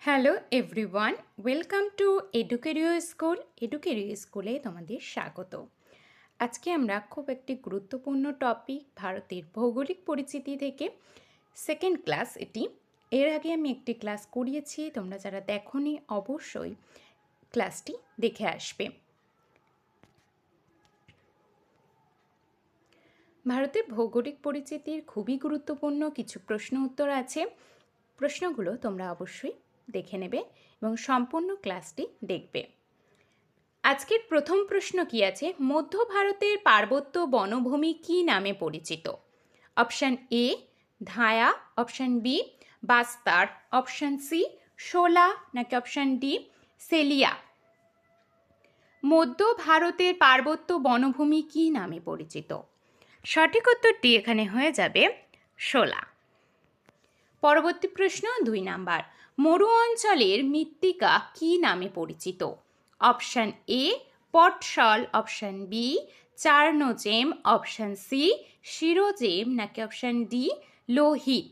Hello everyone, welcome to এডুকেরিও school. এডুকেরিও স্কুলে তোমাদের স্বাগত। আজকে আমরা খুব একটি গুরুত্বপূর্ণ টপিক ভারতের ভৌগোলিক পরিচিতি থেকে সেকেন্ড ক্লাস এটি। এর আগে আমি একটি ক্লাস করিয়েছি, তোমরা যারা দেখোনি অবশ্যই ক্লাসটি দেখে আসবে। ভারতের ভৌগোলিক পরিচিতির খুবই গুরুত্বপূর্ণ কিছু প্রশ্ন উত্তর আছে। প্রশ্নগুলো তোমরা অবশ্যই দেখে নেবে এবং সম্পূর্ণ ক্লাসটি দেখবে। আজকের প্রথম প্রশ্ন কি আছে? মধ্য ভারতের পার্বত্য বনভূমি কি নামে পরিচিত? Option A Dhaya, option B Bastar, option C Shola, নাকি অপশান ডি সেলিয়া। মধ্য ভারতের পার্বত্য বনভূমি কি নামে পরিচিত? সঠিক উত্তরটি এখানে হয়ে যাবে শোলা। পরবর্তী প্রশ্ন 2 নাম্বার। মরু অঞ্চলের মৃত্তিকা কি নামে পরিচিত? Option A podzol, option B chernozem, option C sierozem, নাকি অপশান ডি লোহিত।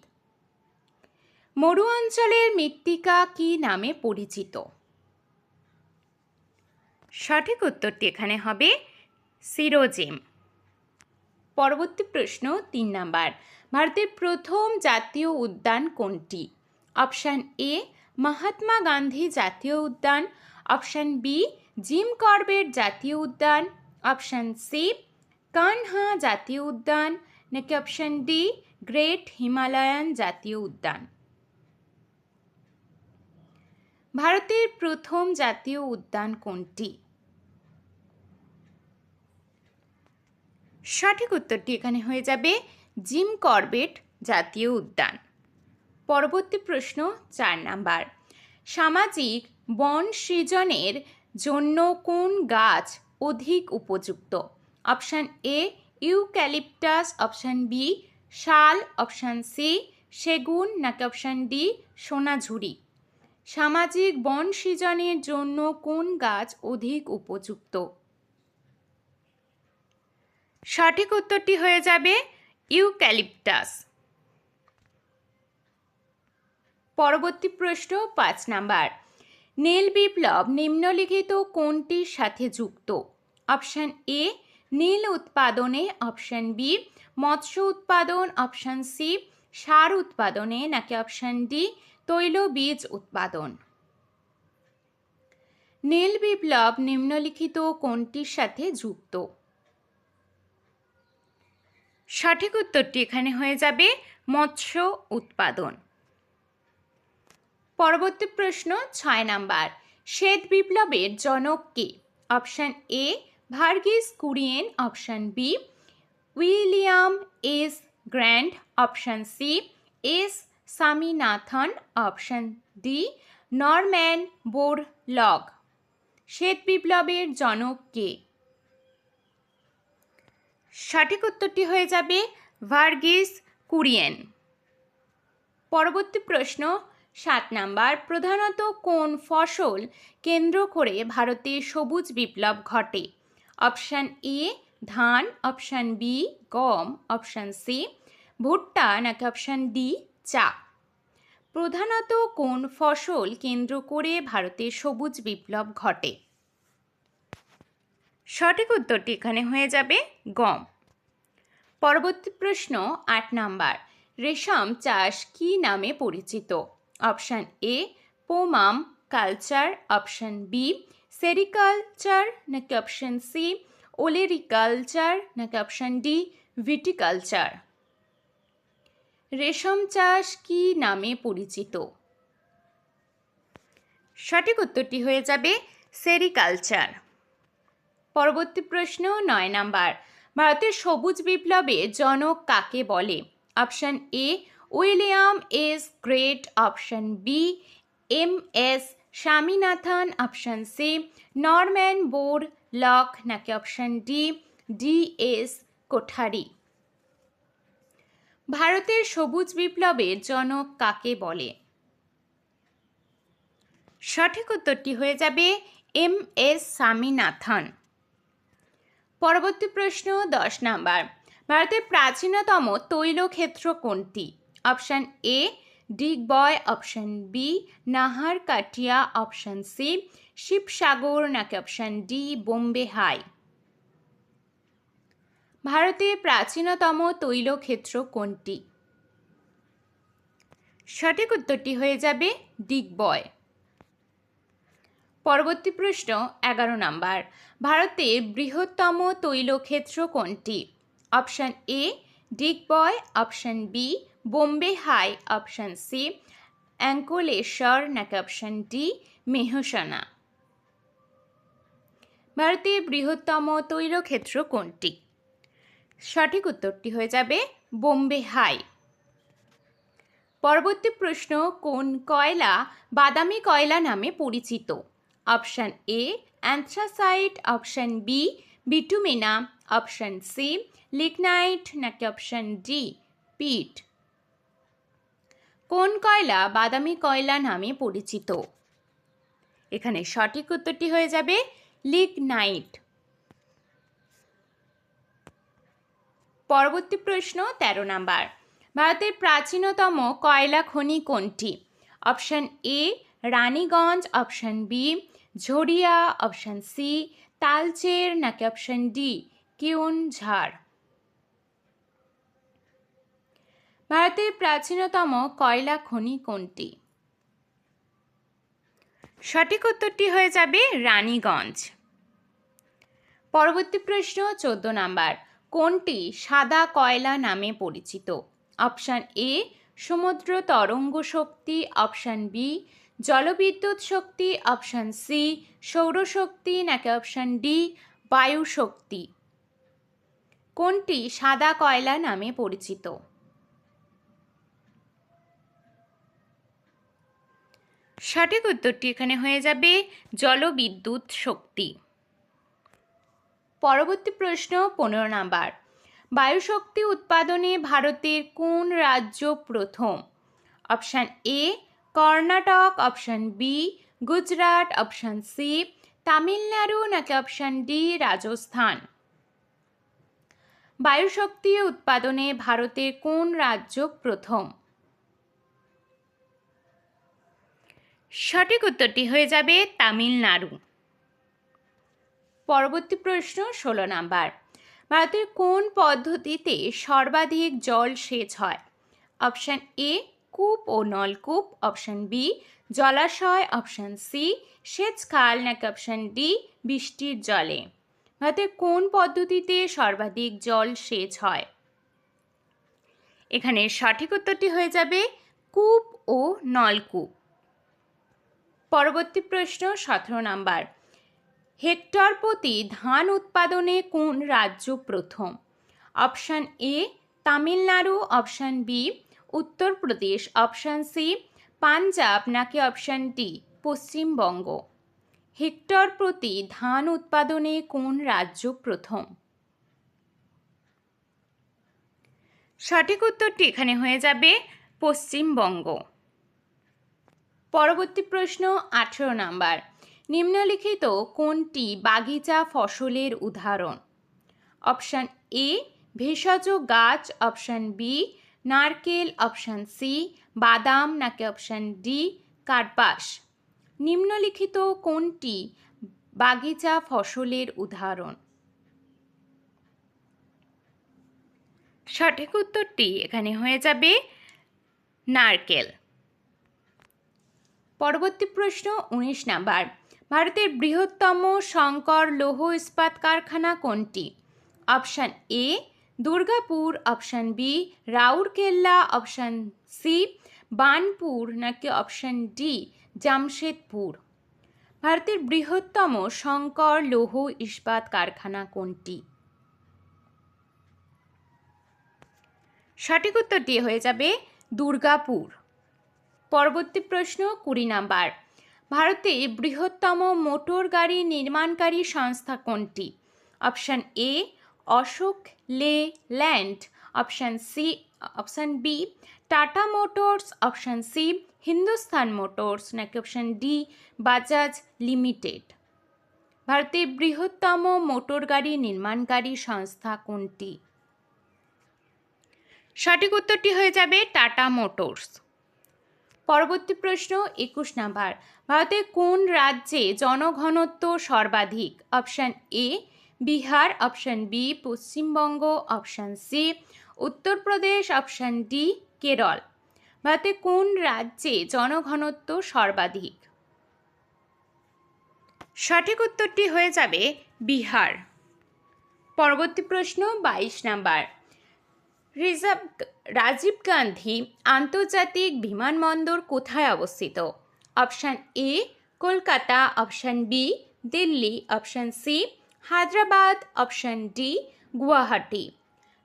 মরু অঞ্চলের মৃত্তিকা কি নামে পরিচিত? সঠিক উত্তরটি এখানে হবে শিরোজেম। পরবর্তী প্রশ্ন 3 নাম্বার। ভারতের প্রথম জাতীয় উদ্যান কোনটি? অপশান এ মহাত্মা গান্ধী জাতীয় উদ্যান, অপশান বি জিম করবেট জাতীয় উদ্যান, অপশান সি কানহা জাতীয় উদ্যান, নাকি অপশান ডি গ্রেট হিমালয়ান জাতীয় উদ্যান। ভারতের প্রথম জাতীয় উদ্যান কোনটি? সঠিক উত্তরটি এখানে হয়ে যাবে জিম করবেট জাতীয় উদ্যান। পরবর্তী প্রশ্ন 4 নাম্বার। সামাজিক বন সৃজনের জন্য কোন গাছ অধিক উপযুক্ত? Option A eucalyptus, option B শাল, অপশান সি সেগুন, নাকি অপশান ডি সোনাঝুরি। সামাজিক বন সৃজনের জন্য কোন গাছ অধিক উপযুক্ত? সঠিক উত্তরটি হয়ে যাবে ইউক্যালিপটাস। পরবর্তী প্রশ্ন 5 নাম্বার। নীল বিপ্লব নিম্নলিখিত কোনটির সাথে যুক্ত? অপশান এ নীল উৎপাদনে, অপশান বি মৎস্য উৎপাদন, অপশান সি সার উৎপাদনে, নাকি অপশান ডি তৈলবীজ উৎপাদন। নীল বিপ্লব নিম্নলিখিত কোনটির সাথে যুক্ত? সঠিক উত্তরটি এখানে হয়ে যাবে মৎস্য উৎপাদন। পরবর্তী প্রশ্ন 6 নাম্বার। শ্বেত বিপ্লবের জনক কে? Option A Verghese Kurien, option B William S Grant, option C S Swaminathan, option D Norman Borlaug. শ্বেত বিপ্লবের জনক কে? সঠিক উত্তরটি হয়ে যাবে ভার্গিস কুরিয়েন। পরবর্তী প্রশ্ন 7 নাম্বার। প্রধানত কোন ফসল কেন্দ্র করে ভারতে সবুজ বিপ্লব ঘটে? অপশান এ ধান, অপশান বি গম, অপশান সি ভুট্টা, নাকি অপশান ডি চা। প্রধানত কোন ফসল কেন্দ্র করে ভারতে সবুজ বিপ্লব ঘটে? সঠিক উত্তরটি এখানে হয়ে যাবে গম। পরবর্তী প্রশ্ন 8 নাম্বার। রেশম চাষ কি নামে পরিচিত? Option A pomiculture, option B sericulture, নাকি অপশান সি ওলেরিকালচার, নাকি অপশান ডি ভিটিকালচার। রেশম চাষ কি নামে পরিচিত? সঠিক উত্তরটি হয়ে যাবে সেরিকালচার। পরবর্তী প্রশ্ন 9 নাম্বার। ভারতের সবুজ বিপ্লবের জনক কাকে বলে? Option A William S Great, option B M S Swaminathan, option C Norman Borlaug, নাকি option D D S Kothari. ভারতের সবুজ বিপ্লবের জনক কাকে বলে? সঠিক উত্তরটি হয়ে যাবে এম এস স্বামীনাথন। পরবর্তী প্রশ্ন 10 নাম্বার। ভারতের প্রাচীনতম তৈলক্ষেত্র কোনটি? Option A Digboi option B, Naharkatia option C, Sivasagar নাকি অপশন ডি বোম্বে হাই। ভারতের প্রাচীনতম তৈলক্ষেত্র কোনটি? সঠিক উত্তরটি হয়ে যাবে ডিগবয়। পরবর্তী প্রশ্ন 11 নাম্বার, ভারতের বৃহত্তম তৈলক্ষেত্র কোনটি? Option A Digboi, option B Bombay High, option C Ankleshwar নাকি অপশন ডি মেহসানা। ভারতের বৃহত্তম তৈলক্ষেত্র কোনটি? সঠিক উত্তরটি হয়ে যাবে বোম্বে হাই। পরবর্তী প্রশ্ন, কোন কয়লা বাদামি কয়লা নামে পরিচিত? Option A anthracite, option B bituminous, option C lignite নাকি অপশন ডি পিট। কোন কয়লা বাদামি কয়লা নামে পরিচিত? এখানে সঠিক উত্তরটি হয়ে যাবে লিগনাইট। পরবর্তী প্রশ্ন 13 নাম্বার, ভারতের প্রাচীনতম কয়লা খনি কোনটি? Option A Raniganj, option B Jharia, option C Talcher নাকি অপশন ডি কেওনঝাড়। ভারতের প্রাচীনতম কয়লা খনি কোনটি? সঠিক উত্তরটি হয়ে যাবে রানীগঞ্জ। পরবর্তী প্রশ্ন 14 নাম্বার, কোনটি সাদা কয়লা নামে পরিচিত? অপশন এ সমুদ্র তরঙ্গ শক্তি, অপশন বি জলবিদ্যুৎ শক্তি, অপশন সি সৌরশক্তি নাকি অপশন ডি বায়ু শক্তি। কোনটি সাদা কয়লা নামে পরিচিত? সঠিক উত্তরটি এখানে হয়ে যাবে জলবিদ্যুৎ শক্তি। পরবর্তী প্রশ্ন 15 নাম্বার, বায়ুশক্তি উৎপাদনে ভারতের কোন রাজ্য প্রথম? Option A Karnataka, option B Gujarat, option C Tamil Nadu নাকি অপশন ডি রাজস্থান। বায়ুশক্তি উৎপাদনে ভারতের কোন রাজ্য প্রথম? সঠিক উত্তরটি হয়ে যাবে তামিলনাড়ু। পরবর্তী প্রশ্ন 16 নাম্বার, ভারতের কোন পদ্ধতিতে সর্বাধিক জল সেচ হয়? অপশন এ কূপ ও নলকূপ, অপশন বি জলাশয়, অপশন সি সেচ খাল নাকি অপশন ডি বৃষ্টির জলে। ভারতের কোন পদ্ধতিতে সর্বাধিক জল সেচ হয়? এখানে সঠিক উত্তরটি হয়ে যাবে কূপ ও নলকূপ। পরবর্তী প্রশ্ন 17 নাম্বার, হেক্টর প্রতি ধান উৎপাদনে কোন রাজ্য প্রথম? Option A Tamil Nadu, option B Uttar Pradesh, option C Punjab নাকি অপশন ডি পশ্চিমবঙ্গ। হেক্টর প্রতি ধান উৎপাদনে কোন রাজ্য প্রথম? সঠিক উত্তরটি এখানে হয়ে যাবে পশ্চিমবঙ্গ। পরবর্তী প্রশ্ন 18 নাম্বার, নিম্নলিখিত কোনটি বাগিচা ফসলের উদাহরণ? অপশন এ ভেষজ গাছ, অপশন বি নারকেল, অপশন সি বাদাম নাকি অপশন ডি কার্পাস। নিম্নলিখিত কোনটি বাগিচা ফসলের উদাহরণ? সঠিক উত্তরটি এখানে হয়ে যাবে নারকেল। পরবর্তী প্রশ্ন 19 নাম্বার, ভারতের বৃহত্তম সংকর লৌহ ইস্পাত কারখানা কোনটি? Option A Durgapur, option B Rourkela, option C Burnpur নাকি অপশন ডি জামশেদপুর। ভারতের বৃহত্তম সংকর লৌহ ইস্পাত কারখানা কোনটি? সঠিক উত্তরটি হয়ে যাবে দুর্গাপুর। পরবর্তী প্রশ্ন 20 নাম্বার, ভারতে বৃহত্তম মোটর গাড়ি নির্মাণকারী সংস্থা কোনটি? Option A Ashok Leyland, option B Tata Motors, option C Hindustan Motors নাকি অপশন ডি বাজাজ লিমিটেড। ভারতের বৃহত্তম মোটর গাড়ি নির্মাণকারী সংস্থা কোনটি? সঠিক উত্তরটি হয়ে যাবে টাটা মোটরস। পরবর্তী প্রশ্ন 21 নাম্বার, ভারতের কোন রাজ্যে জনঘনত্ব সর্বাধিক? Option A Bihar, option B Paschimbanga, option C Uttar Pradesh, option D Kerala. ভারতের কোন রাজ্যে জনঘনত্ব সর্বাধিক? সঠিক উত্তরটি হয়ে যাবে বিহার। পরবর্তী প্রশ্ন 22 নাম্বার, রাজীব গান্ধী আন্তর্জাতিক বিমানবন্দর কোথায় অবস্থিত? Option A Kolkata, option B Delhi, option C Hyderabad, option D Guwahati.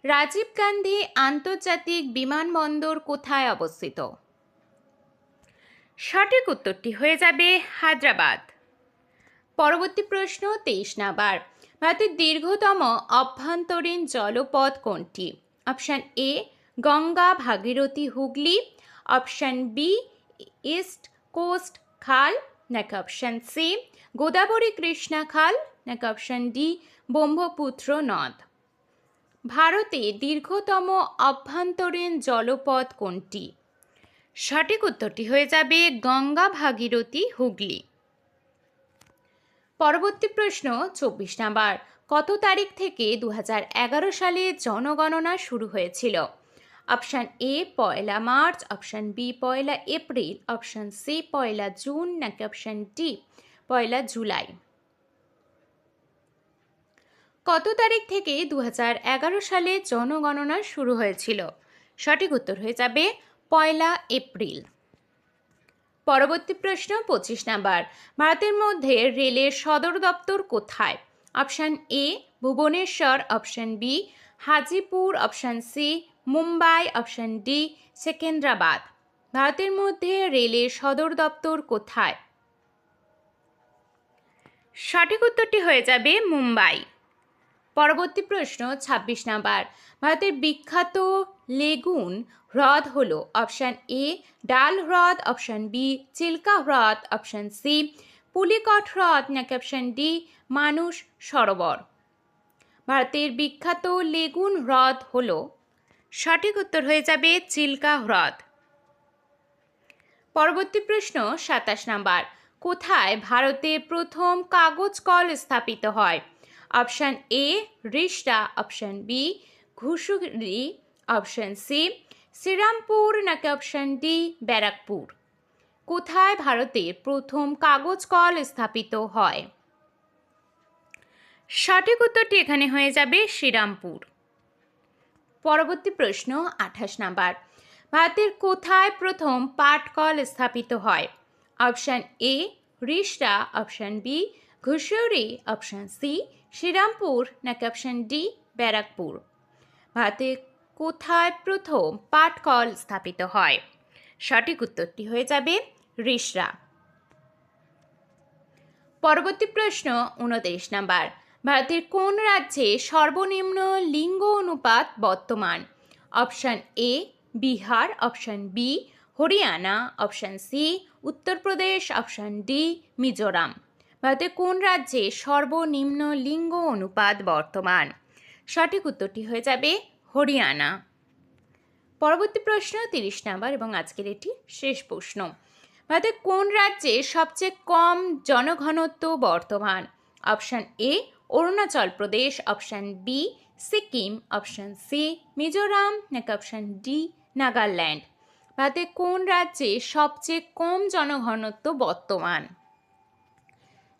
Rajiv Gandhi আন্তর্জাতিক বিমানবন্দর কোথায় অবস্থিত? সঠিক উত্তরটি হয়ে যাবে হায়দ্রাবাদ। পরবর্তী প্রশ্ন 23 নাম্বার, ভারতের দীর্ঘতম অভ্যন্তরীণ জলপথ কোনটি? Option A Ganga Bhagirathi Hooghly, option B east coast খাল, নাকি অপশান সি গোদাবরী কৃষ্ণা খাল, নাকি অপশান ডি ব্রহ্মপুত্র নদ। ভারতে দীর্ঘতম অভ্যন্তরীণ জলপথ কোনটি? সঠিক উত্তরটি হয়ে যাবে গঙ্গা ভাগীরথী হুগলি। পরবর্তী প্রশ্ন 24 নাম্বার, কত তারিখ থেকে 2011 সালে জনগণনা শুরু হয়েছিল? Option A 1 March, option B 1 April, option C 1 June, নাকি অপশান ডি 1 জুলাই। কত তারিখ থেকে 2011 সালে জনগণনা শুরু হয়েছিল? সঠিক উত্তর হয়ে যাবে 1 এপ্রিল। পরবর্তী প্রশ্ন 25 নাম্বার, ভারতের মধ্যে রেলের সদর দপ্তর কোথায়? Option A Bhubaneswar, option B Hajipur, option C Mumbai, option D Secunderabad. ভারতের মধ্যে রেলের সদর দপ্তর কোথায়? সঠিক উত্তরটি হয়ে যাবে মুম্বাই। পরবর্তী প্রশ্ন 26 নাম্বার, ভারতের বিখ্যাত লেগুন হ্রদ হল? অপশান এ ডাল হ্রদ, অপশান বি চিল্কা হ্রদ, অপশান সি পুলিকট হ্রদ, নাকি অপশান ডি মানস সরোবর। ভারতের বিখ্যাত লেগুন হ্রদ হল? সঠিক উত্তর হয়ে যাবে চিল্কা হ্রদ। পরবর্তী প্রশ্ন 27 নাম্বার, কোথায় ভারতে প্রথম কাগজ কল স্থাপিত হয়? Option A Rishra, option B Ghusuri, option C Serampore, নাকি অপশান ডি ব্যারাকপুর। কোথায় ভারতে প্রথম কাগজ কল স্থাপিত হয়? সঠিক উত্তরটি এখানে হয়ে যাবে শ্রীরামপুর। পরবর্তী প্রশ্ন 28 নাম্বার, ভারতের কোথায় প্রথম পাটকল স্থাপিত হয়? Option A Rishra, option B Ghusuri, option C Serampore, নাকি অপশান ডি ব্যারাকপুর। ভারতে কোথায় প্রথম পাটকল স্থাপিত হয়? সঠিক উত্তরটি হয়ে যাবে রিষড়া। পরবর্তী প্রশ্ন 29 নাম্বার, ভারতের কোন রাজ্যে সর্বনিম্ন লিঙ্গ অনুপাত বর্তমান? Option A Bihar, option B Haryana, option C Uttar Pradesh, option D Mizoram. ভারতের কোন রাজ্যে সর্বনিম্ন লিঙ্গ অনুপাত বর্তমান? সঠিক উত্তরটি হয়ে যাবে হরিয়ানা। পরবর্তী প্রশ্ন 30 নাম্বার এবং আজকের এটি শেষ প্রশ্ন, ভারতের কোন রাজ্যে সবচেয়ে কম জনঘনত্ব বর্তমান? Option A Arunachal Pradesh, option B Sikkim, option C Mizoram, নাকি অপশান ডি নাগাল্যান্ড। ভারতের কোন রাজ্যে সবচেয়ে কম জনঘনত্ব বর্তমান?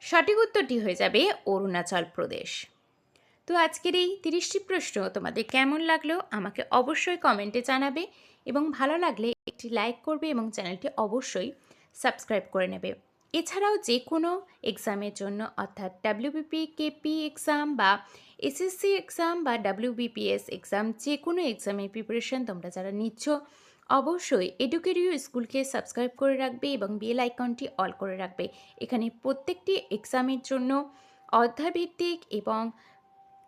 সঠিক উত্তরটি হয়ে যাবে অরুণাচল প্রদেশ। তো আজকের এই 30টি প্রশ্ন তোমাদের কেমন লাগলো আমাকে অবশ্যই কমেন্টে জানাবে এবং ভালো লাগলে একটি লাইক করবে এবং চ্যানেলটি অবশ্যই সাবস্ক্রাইব করে নেবে। এছাড়াও যে কোনো এক্সামের জন্য অর্থাৎ ডাব্লিউবিপি কেপি এক্সাম বা এসএসসি এক্সাম বা ডাব্লিউবিপিএস এক্সাম যে কোনো এক্সামের প্রিপারেশন তোমরা যারা নিচ্ছ অবশ্যই এডুকেরিউ স্কুলকে সাবস্ক্রাইব করে রাখবে এবং বেল আইকনটি অল করে রাখবে। এখানে প্রত্যেকটি এক্সামের জন্য অধ্যায়ভিত্তিক এবং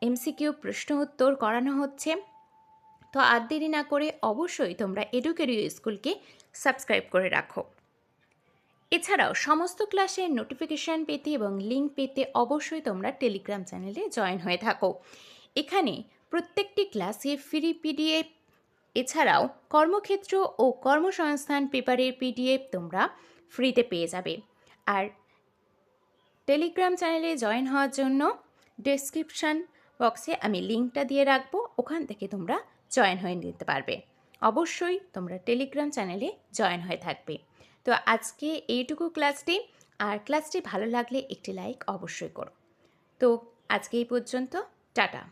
এমসিকিউ প্রশ্ন উত্তর করানো হচ্ছে। তো আর দেরি না করে অবশ্যই তোমরা এডুকেরিউ স্কুলকে সাবস্ক্রাইব করে রাখো। এছাড়াও সমস্ত ক্লাসের নোটিফিকেশান পেতে এবং লিঙ্ক পেতে অবশ্যই তোমরা টেলিগ্রাম চ্যানেলে জয়েন হয়ে থাকো। এখানে প্রত্যেকটি ক্লাসে ফ্রি পিডিএফ এছাড়াও কর্মক্ষেত্র ও কর্মসংস্থান পেপারের পিডিএফ তোমরা ফ্রিতে পেয়ে যাবে। আর টেলিগ্রাম চ্যানেলে জয়েন হওয়ার জন্য ডেসক্রিপশান বক্সে আমি লিঙ্কটা দিয়ে রাখবো, ওখান থেকে তোমরা জয়েন হয়ে নিতে পারবে। অবশ্যই তোমরা টেলিগ্রাম চ্যানেলে জয়েন হয়ে থাকবে। তো আজকে এইটুকু ক্লাসটি, আর ক্লাসটি ভালো লাগলে একটি লাইক অবশ্যই করো। তো আজকে এই পর্যন্ত, টাটা।